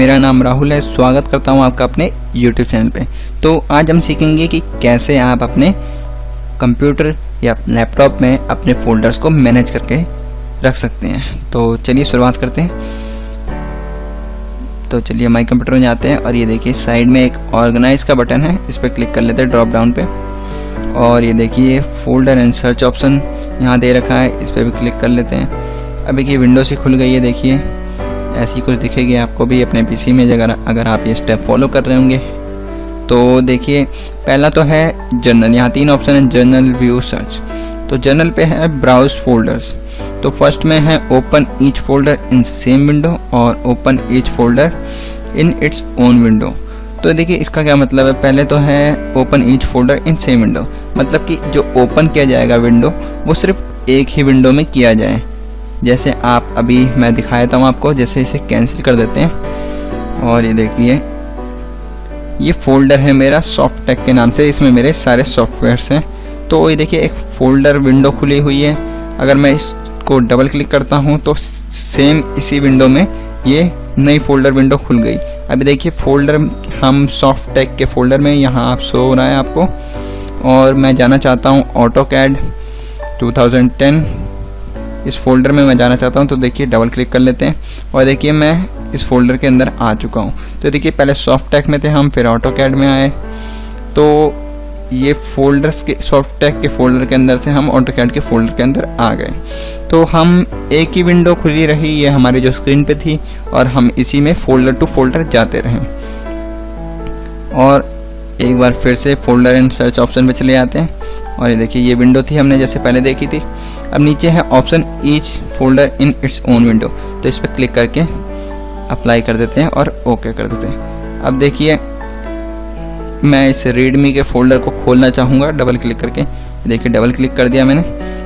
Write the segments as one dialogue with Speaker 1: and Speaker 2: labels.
Speaker 1: मेरा नाम राहुल है। स्वागत करता हूं आपका अपने YouTube चैनल पे। तो आज हम सीखेंगे कि कैसे आप अपने कंप्यूटर या लैपटॉप में अपने फोल्डर्स को मैनेज करके रख सकते हैं। तो चलिए शुरुआत करते हैं। तो चलिए माई कंप्यूटर में जाते हैं और ये देखिए साइड में एक ऑर्गेनाइज का बटन है, इस पर क्लिक कर लेते हैं ड्रॉप डाउन पे। और ये देखिए फोल्डर एंड सर्च ऑप्शन यहाँ दे रखा है, इस पर भी क्लिक कर लेते हैं। अभी ये विंडो सी खुल गई है, देखिए ऐसी कुछ दिखेगी आपको भी अपने पीसी में अगर आप ये स्टेप फॉलो कर रहे होंगे। तो देखिए पहला तो है जर्नल, यहाँ 3 ऑप्शन है, जर्नल, व्यू, सर्च। तो जर्नल पे है ब्राउज फोल्डर्स। तो फर्स्ट में है open each folder in same window और open each folder in its own window. तो देखिए इसका क्या मतलब है। पहले तो है open each folder in same window, मतलब कि जो ओपन किया जाएगा विंडो वो सिर्फ एक ही विंडो में किया जाए। जैसे आप अभी मैं दिखाया था आपको, जैसे इसे कैंसिल कर देते हैं और ये देखिए ये फोल्डर है मेरा सॉफ्टटेक के नाम से, इसमें मेरे सारे सॉफ्टवेयर्स हैं। तो ये देखिए एक फोल्डर विंडो खुली हुई है। अगर मैं इसको डबल क्लिक करता हूँ तो सेम इसी विंडो में ये नई फोल्डर विंडो खुल गई। अभी देखिए फोल्डर हम सॉफ्टटेक के फोल्डर में यहाँ आप शो हो रहा है आपको, और मैं जाना चाहता हूँ ऑटोकैड 2010, इस फोल्डर में मैं जाना चाहता हूँ। तो देखिए डबल क्लिक कर लेते हैं और देखिए मैं इस फोल्डर के अंदर आ चुका हूँ। तो देखिए पहले सॉफ्टटेक में थे हम, फिर ऑटोकैड में आए। तो ये फोल्डर्स के सॉफ्टटेक के फोल्डर के अंदर से हम ऑटोकैड के फोल्डर के अंदर आ गए। तो हम एक ही विंडो खुली रही, ये हमारी जो स्क्रीन पे थी, और हम इसी में फोल्डर टू फोल्डर जाते रहे। और एक बार फिर से फोल्डर एंड सर्च ऑप्शन पे चले जाते हैं और ये देखिए ये विंडो थी हमने जैसे पहले देखी थी। अब नीचे है option each folder in its own window, तो इस पर क्लिक करके अप्लाई कर देते हैं और ओके कर देते हैं। अब देखिए मैं इस रीडमी के फोल्डर को खोलना चाहूँगा डबल क्लिक करके। देखिए डबल क्लिक कर दिया मैंने।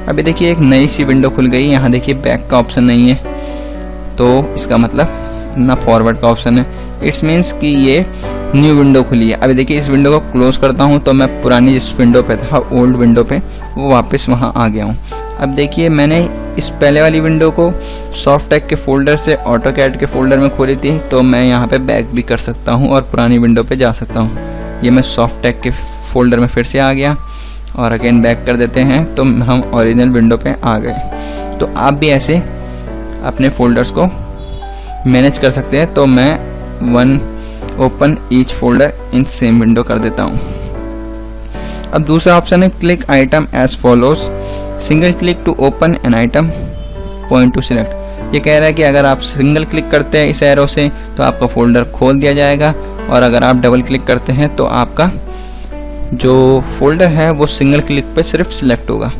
Speaker 1: अभी देखिए एक नई सी विंडो खुल गई। यहाँ देखिए बैक का ऑप्शन नहीं है, तो इसका मतलब ना फॉरवर्ड का ऑप्शन है। इट्स मीन्स कि ये न्यू विंडो खुली है। अभी देखिए इस विंडो को क्लोज करता हूँ तो मैं पुरानी जिस विंडो पे था, ओल्ड विंडो पे, वो वापस वहाँ आ गया हूँ। अब देखिए मैंने इस पहले वाली विंडो को सॉफ्टटेक के फोल्डर से ऑटोकैड के फोल्डर में खोली थी, तो मैं यहाँ पे बैक भी कर सकता हूँ और पुरानी विंडो पे जा सकता हूँ। ये मैं सॉफ्टटेक के फोल्डर में फिर से आ गया और अगेन बैक कर देते हैं तो हम ओरिजिनल विंडो पे आ गए। तो आप भी ऐसे अपने फोल्डर्स को मैनेज कर सकते हैं। तो मैं one open each folder in same window कर देता हूँ। अब दूसरा ऑप्शन है click item as follows, single click to open an item, point to select. ये कह रहा है कि अगर आप सिंगल क्लिक करते हैं इस एरो से तो आपका फोल्डर खोल दिया जाएगा, और अगर आप डबल क्लिक करते हैं तो आपका जो फोल्डर है वो सिंगल क्लिक पे सिर्फ सिलेक्ट होगा।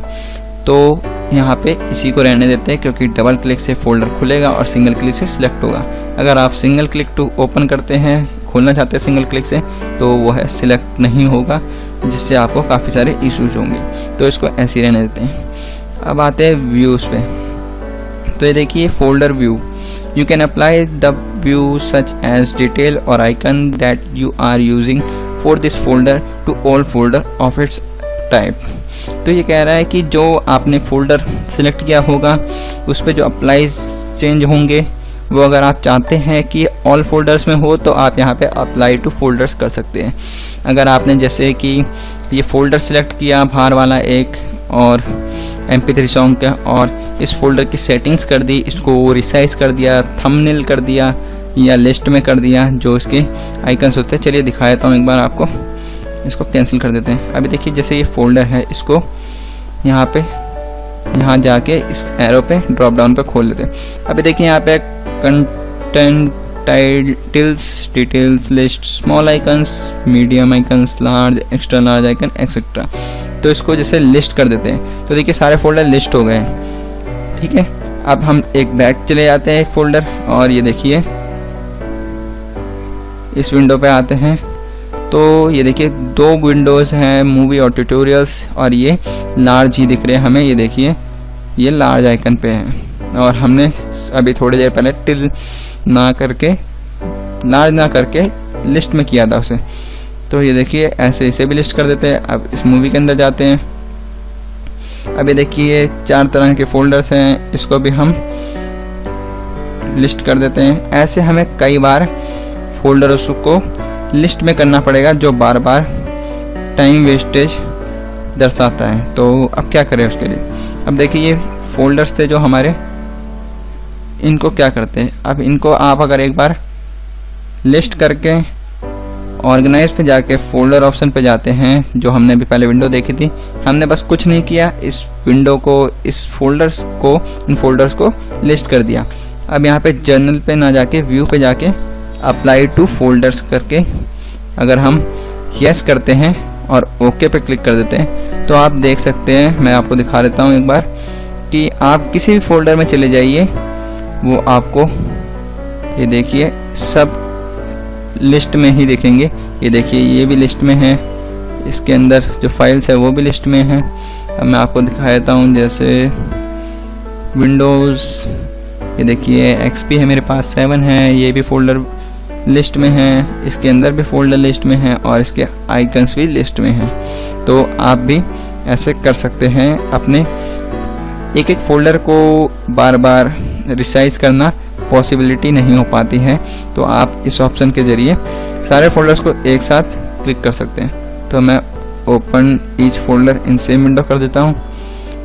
Speaker 1: तो यहाँ पे इसी को रहने देते हैं, क्योंकि डबल क्लिक से फोल्डर खुलेगा और सिंगल क्लिक से सिलेक्ट होगा। अगर आप सिंगल क्लिक टू ओपन करते हैं, खोलना चाहते हैं सिंगल क्लिक से, तो वो है सिलेक्ट नहीं होगा, जिससे आपको काफ़ी सारे इश्यूज होंगे। तो इसको ऐसे ही रहने देते हैं। अब आते हैं व्यूज़ पे। तो ये देखिए folder view, you can apply the view such as detail or icon that you are using for this folder to all folder of its type। तो ये कह रहा है कि जो आपने फोल्डर सिलेक्ट किया होगा उस पे जो अप्लाईज चेंज होंगे, वो अगर आप चाहते हैं कि ऑल फोल्डर्स में हो तो आप यहाँ पे अप्लाई टू फोल्डर्स कर सकते हैं। अगर आपने जैसे कि ये फोल्डर सिलेक्ट किया बाहर वाला एक, और MP3 सॉन्ग का, और इस फोल्डर की सेटिंग्स कर दी, इसको रिसाइज कर दिया, थंबनेल कर दिया या लिस्ट में कर दिया, जो इसके आइकन्स होते हैं। चलिए दिखा देता हूँ एक बार आपको। इसको कैंसिल कर देते हैं। अभी देखिए जैसे ये फोल्डर है, इसको यहाँ जाके इस एरो पे ड्रॉप डाउन पे खोल लेते हैं। अभी देखिए यहाँ पे content, titles, details, list, small icons, medium icons, large, extra large icon, etcetera. तो इसको जैसे लिस्ट कर देते हैं। तो देखिए सारे फोल्डर लिस्ट हो गए, ठीक है। अब हम एक बैक चले जाते हैं एक फोल्डर, और ये देखिए इस विंडो पे आते हैं। तो ये देखिए 2 विंडोज़ हैं, मूवी और ट्यूटोरियल्स, और ये लार्ज ही दिख रहे हैं हमें। ये देखिए ये लार्ज आइकन पे है, और हमने अभी थोड़ी देर पहले टिल ना करके, लार्ज ना करके लिस्ट में किया था उसे। तो ये देखिए ऐसे इसे भी लिस्ट कर देते हैं। अब इस मूवी के अंदर जाते हैं। अब ये देखिए 4 तरह के फोल्डर्स हैं, इसको भी हम लिस्ट कर देते हैं। ऐसे हमें कई बार फोल्डर उसको लिस्ट में करना पड़ेगा, जो बार बार टाइम वेस्टेज दर्शाता है। तो अब क्या करें उसके लिए? अब देखिए ये फोल्डर्स थे जो हमारे, इनको क्या करते हैं, अब इनको आप अगर एक बार लिस्ट करके ऑर्गेनाइज पे जाके फोल्डर ऑप्शन पे जाते हैं, जो हमने अभी पहले विंडो देखी थी, हमने बस कुछ नहीं किया, इस विंडो को, इस फोल्डर्स को, इन फोल्डर्स को लिस्ट कर दिया। अब यहाँ पे जर्नल पे ना जाके व्यू पे जाके अप्लाई टू फोल्डर्स करके अगर हम यस करते हैं और ओके पे क्लिक कर देते हैं, तो आप देख सकते हैं, मैं आपको दिखा देता हूँ एक बार, कि आप किसी भी फोल्डर में चले जाइए, वो आपको ये देखिए सब लिस्ट में ही दिखेंगे। ये देखिए ये भी लिस्ट में है, इसके अंदर जो फाइल्स है वो भी लिस्ट में है। अब मैं आपको दिखा देता हूँ, जैसे विंडोज़, ये देखिए एक्सपी है मेरे पास 7 है, ये भी फोल्डर लिस्ट में है, इसके अंदर भी फोल्डर लिस्ट में है और इसके आइकन्स भी लिस्ट में हैं। तो आप भी ऐसे कर सकते हैं, अपने एक एक फोल्डर को बार बार रिसाइज करना पॉसिबिलिटी नहीं हो पाती है, तो आप इस ऑप्शन के ज़रिए सारे फोल्डर्स को एक साथ क्लिक कर सकते हैं। तो मैं open each folder in same window कर देता हूँ।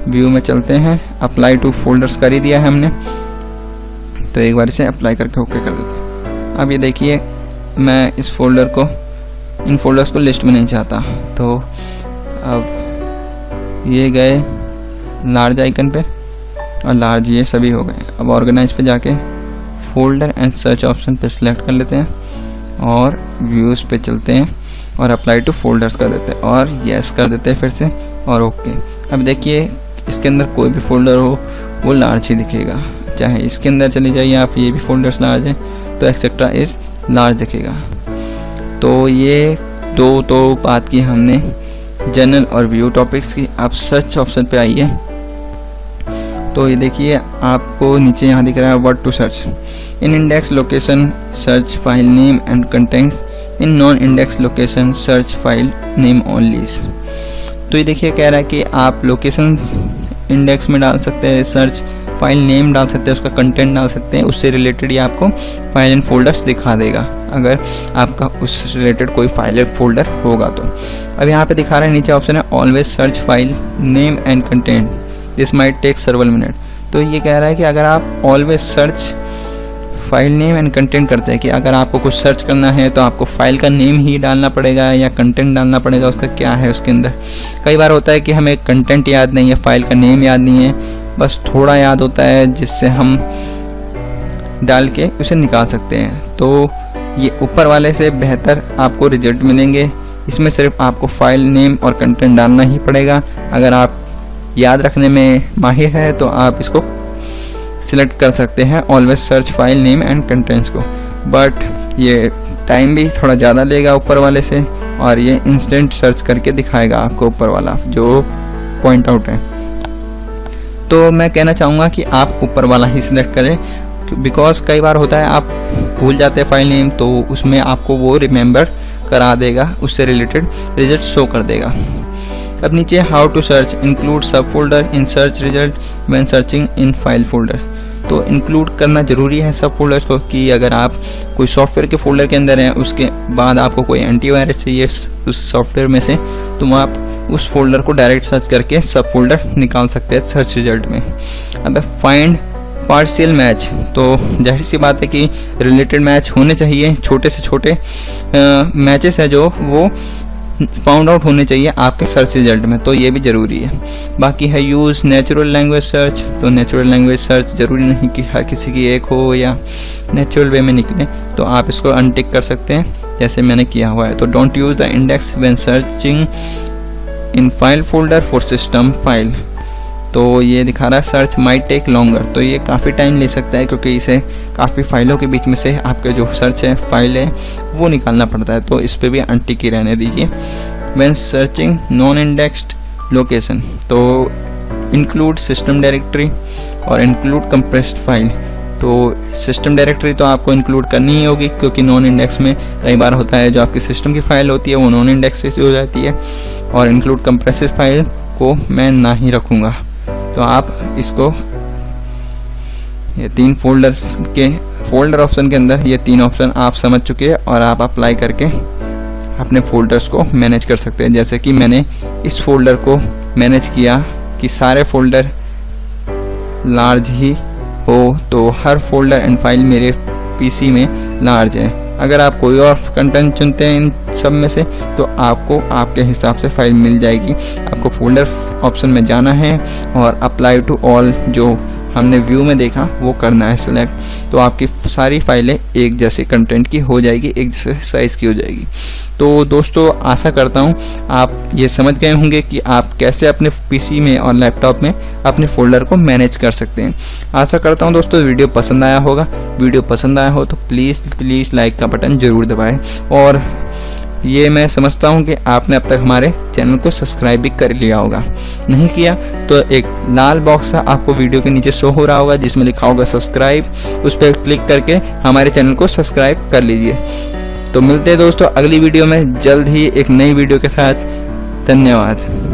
Speaker 1: व्यू में चलते हैं, अप्लाई टू फोल्डर्स कर ही दिया है हमने, तो एक बार इसे अप्लाई करके ओके कर देते हैं। अब ये देखिए मैं इस फोल्डर को, इन फोल्डर्स को लिस्ट में नहीं चाहता, तो अब ये गए लार्ज आइकन पे और लार्ज ये सभी हो गए। अब ऑर्गेनाइज पे जाके फोल्डर एंड सर्च ऑप्शन पे सिलेक्ट कर लेते हैं और व्यूज़ पे चलते हैं और अप्लाई टू फोल्डर्स कर देते हैं और यस कर देते हैं फिर से और ओके। अब देखिए इसके अंदर कोई भी फोल्डर हो वो लार्ज ही दिखेगा, चाहे इसके अंदर चले जाइए आप, ये भी फोल्डर्स लार्ज हैं तो एक्सेट्रा इज लार्ज दिखेगा। तो ये दो तो बात की हमने जनरल और व्यू टॉपिक्स की। आप सर्च ऑप्शन पे आइए, तो ये देखिए आपको नीचे यहाँ दिख रहा है what to search in index location search file name and contents, in non index location search file name only. तो ये देखिए कह रहा है कि आप लोकेशन इंडेक्स में डाल सकते हैं, सर्च फाइल नेम डाल सकते हैं, उसका कंटेंट डाल सकते हैं, उससे रिलेटेड ही आपको फाइल एंड फोल्डर्स दिखा देगा अगर आपका उस रिलेटेड कोई फाइल या फोल्डर होगा तो। अब यहाँ पे दिखा रहा है नीचे ऑप्शन है always search file name and content, this might take several minute. तो ये कह रहा है कि अगर आप always search file name and content करते हैं कि अगर आपको कुछ सर्च करना है तो आपको फाइल का नेम ही डालना पड़ेगा या कंटेंट डालना पड़ेगा, उसका क्या है उसके अंदर। कई बार होता है कि हमें कंटेंट याद नहीं है, फाइल का नेम याद नहीं है, बस थोड़ा याद होता है जिससे हम डाल के उसे निकाल सकते हैं। तो ये ऊपर वाले से बेहतर आपको रिजल्ट मिलेंगे। इसमें सिर्फ आपको फाइल नेम और कंटेंट डालना ही पड़ेगा। अगर आप याद रखने में माहिर है तो आप इसको सिलेक्ट कर सकते हैं always search file name and contents को, बट ये टाइम भी थोड़ा ज़्यादा लेगा ऊपर वाले से और ये इंस्टेंट सर्च करके दिखाएगा आपको ऊपर वाला जो पॉइंट आउट है। तो मैं कहना चाहूँगा कि आप ऊपर वाला ही सिलेक्ट करें, बिकॉज कई बार होता है आप भूल जाते हैं फाइल नेम, तो उसमें आपको वो रिमेंबर करा देगा, उससे रिलेटेड रिजल्ट शो कर देगा। अब नीचे हाउ टू सर्च इंक्लूड सब folder in search result when searching in file folders. तो इंक्लूड करना ज़रूरी है सब फोल्डर्स को, कि अगर आप कोई सॉफ्टवेयर के फोल्डर के अंदर हैं, उसके बाद आपको कोई एंटीवायरस चाहिए उस सॉफ्टवेयर में से, तो आप उस फोल्डर को डायरेक्ट सर्च करके सब फोल्डर निकाल सकते हैं सर्च रिजल्ट में। अब फाइंड पार्शियल मैच, तो जाहिर सी बात है कि रिलेटेड मैच होने चाहिए, छोटे से छोटे मैचेस है जो वो फाउंड आउट होने चाहिए आपके सर्च रिजल्ट में, तो ये भी ज़रूरी है। बाकी है यूज़ नेचुरल लैंग्वेज सर्च, तो नेचुरल लैंग्वेज सर्च ज़रूरी नहीं कि हर किसी की एक हो या नेचुरल वे में निकले, तो आप इसको अनटिक कर सकते हैं जैसे मैंने किया हुआ है। तो don't use the index when searching in file folder for system file, तो ये दिखा रहा है सर्च माइट टेक लॉन्गर, तो ये काफ़ी टाइम ले सकता है क्योंकि इसे काफ़ी फाइलों के बीच में से आपके जो सर्च है फाइल है वो निकालना पड़ता है, तो इस पर भी अनटिक ही रहने दीजिए। When searching non indexed location, तो इंक्लूड सिस्टम डायरेक्टरी और इंक्लूड कंप्रेस्ड फाइल, तो सिस्टम डायरेक्टरी तो आपको इंक्लूड करनी ही होगी क्योंकि नॉन इंडेक्स में कई बार होता है जो आपकी सिस्टम की फाइल होती है वो नॉन इंडेक्स से हो जाती है, और इंक्लूड कंप्रेस्ड फाइल को मैं ना ही रखूँगा। तो आप इसको ये 3 फोल्डर्स के फोल्डर ऑप्शन के अंदर ये 3 ऑप्शन आप समझ चुके हैं और आप अप्लाई करके अपने फोल्डर्स को मैनेज कर सकते हैं। जैसे कि मैंने इस फोल्डर को मैनेज किया कि सारे फोल्डर लार्ज ही हो, तो हर फोल्डर एंड फाइल मेरे पीसी में लार्ज है। अगर आप कोई और कंटेंट चुनते हैं इन सब में से तो आपको आपके हिसाब से फाइल मिल जाएगी। आपको फोल्डर ऑप्शन में जाना है और अप्लाई टू ऑल जो हमने व्यू में देखा वो करना है सिलेक्ट, तो आपकी सारी फाइलें एक जैसे कंटेंट की हो जाएगी, एक जैसे साइज़ की हो जाएगी। तो दोस्तों आशा करता हूँ आप ये समझ गए होंगे कि आप कैसे अपने पीसी में और लैपटॉप में अपने फोल्डर को मैनेज कर सकते हैं। आशा करता हूँ दोस्तों वीडियो पसंद आया होगा। वीडियो पसंद आया हो तो प्लीज़ लाइक का बटन ज़रूर दबाएँ, और ये मैं समझता हूँ कि आपने अब तक हमारे चैनल को सब्सक्राइब भी कर लिया होगा। नहीं किया तो एक लाल बॉक्स सा आपको वीडियो के नीचे शो हो रहा होगा जिसमें लिखा होगा सब्सक्राइब, उस पर क्लिक करके हमारे चैनल को सब्सक्राइब कर लीजिए। तो मिलते हैं दोस्तों अगली वीडियो में जल्द ही एक नई वीडियो के साथ। धन्यवाद।